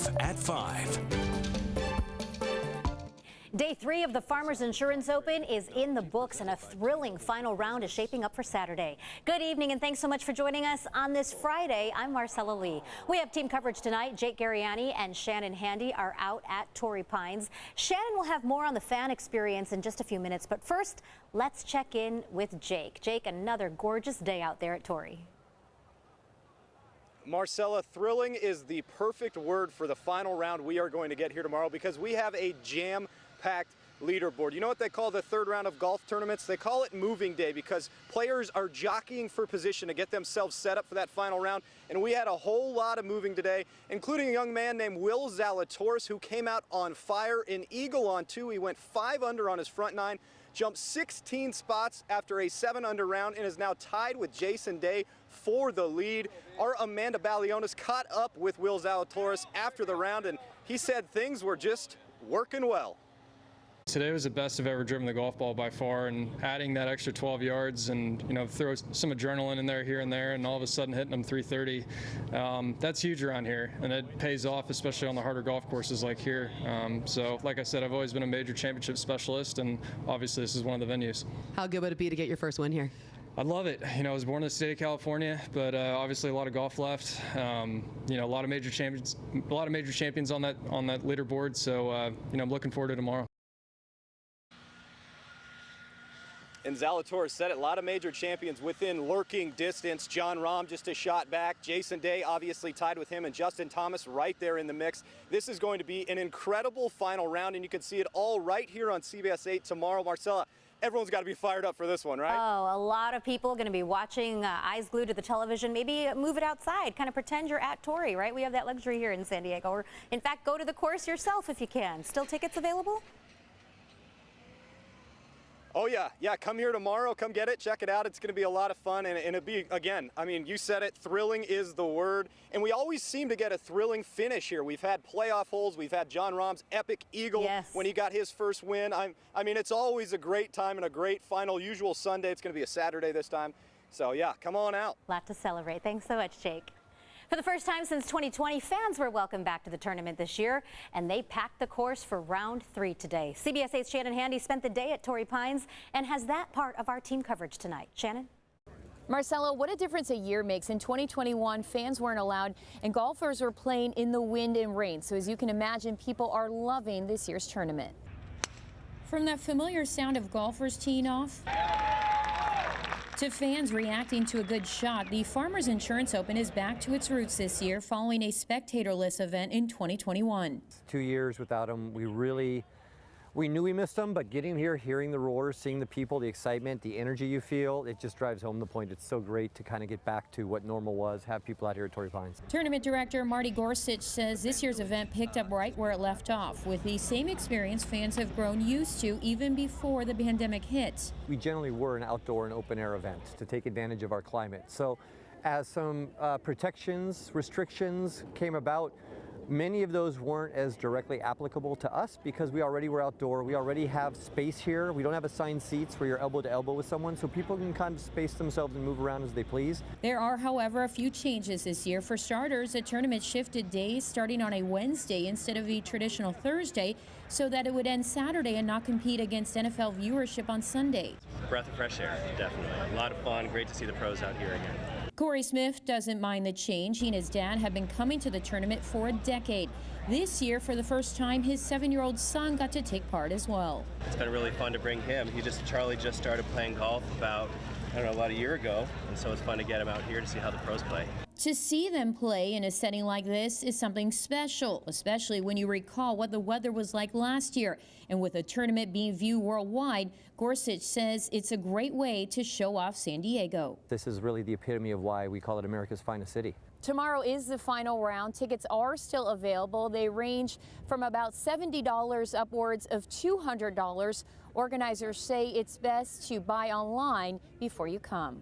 live at 5. Day 3 of the Farmers Insurance Open is in the books, and a thrilling final round is shaping up for Saturday. Good evening, and thanks so much for joining us on this Friday. I'm Marcella Lee. We have team coverage tonight. Jake Garriani and Shannon Handy are out at Torrey Pines. Shannon will have more on the fan experience in just a few minutes, but first, let's check in with Jake. Jake, another gorgeous day out there at Torrey. Marcella, thrilling is the perfect word for the final round we are going to get here tomorrow, because we have a jam-packed leaderboard. You know what they call the third round of golf tournaments? They call it moving day, because players are jockeying for position to get themselves set up for that final round. And we had a whole lot of moving today, including a young man named Will Zalatoris, who came out on fire in Eagle on 2. He went 5 under on his front 9, jumped 16 spots after a 7 under round, and is now tied with Jason Day for the lead. Our Amanda Balionis caught up with Will Zalatoris after the round, and he said things were just working well. Today was the best I've ever driven the golf ball by far, and adding that extra 12 yards and, throw some adrenaline in there here and there, and all of a sudden hitting them 330, that's huge around here, and it pays off, especially on the harder golf courses like here. So like I said, I've always been a major championship specialist, and obviously this is one of the venues. How good would it be to get your first win here? I love it. I was born in the state of California, but obviously a lot of golf left. A lot of major champions on that leaderboard. So I'm looking forward to tomorrow. And Zalatoris said it, a lot of major champions within lurking distance. John Rahm just a shot back. Jason Day obviously tied with him, and Justin Thomas right there in the mix. This is going to be an incredible final round, and you can see it all right here on CBS 8 tomorrow. Marcella, everyone's got to be fired up for this one, right? Oh, a lot of people going to be watching, eyes glued to the television. Maybe move it outside, kind of pretend you're at Torrey, right? We have that luxury here in San Diego. Or, in fact, go to the course yourself if you can. Still tickets available? Oh, yeah, come here tomorrow, come get it, check it out. It's going to be a lot of fun, and it'll be, again, you said it, thrilling is the word, and we always seem to get a thrilling finish here. We've had playoff holes, we've had John Rahm's epic eagle when he got his first win. It's always a great time and a great final, usual Sunday. It's going to be a Saturday this time, so yeah, come on out. A lot to celebrate. Thanks so much, Jake. For the first time since 2020, fans were welcomed back to the tournament this year, and they packed the course for round 3 today. CBS 8's Shannon Handy spent the day at Torrey Pines and has that part of our team coverage tonight. Shannon? Marcella, what a difference a year makes. In 2021, fans weren't allowed, and golfers were playing in the wind and rain. So as you can imagine, people are loving this year's tournament. From that familiar sound of golfers teeing off to fans reacting to a good shot, the Farmers Insurance Open is back to its roots this year following a spectatorless event in 2021. 2 years without them, we knew we missed them, but getting here, hearing the roars, seeing the people, the excitement, the energy you feel, it just drives home the point. It's so great to kind of get back to what normal was, have people out here at Torrey Pines. Tournament director Marty Gorsuch says this year's event picked up right where it left off, with the same experience fans have grown used to even before the pandemic hit. We generally were an outdoor and open air event to take advantage of our climate. So as some protections, restrictions came about, many of those weren't as directly applicable to us because we already were outdoor. We already have space here. We don't have assigned seats where you're elbow to elbow with someone, so people can kind of space themselves and move around as they please. There are, however, a few changes this year. For starters, the tournament shifted days starting on a Wednesday instead of the traditional Thursday so that it would end Saturday and not compete against NFL viewership on Sunday. Breath of fresh air, definitely. A lot of fun. Great to see the pros out here again. Corey Smith doesn't mind the change. He and his dad have been coming to the tournament for a decade. This year, for the first time, his 7-year-old son got to take part as well. It's been really fun to bring him. Charlie just started playing golf about a year ago, and so it's fun to get him out here to see how the pros play. To see them play in a setting like this is something special, especially when you recall what the weather was like last year. And with a tournament being viewed worldwide, Gorsuch says it's a great way to show off San Diego. This is really the epitome of why we call it America's finest city. Tomorrow is the final round. Tickets are still available. They range from about $70 upwards of $200. Organizers say it's best to buy online before you come.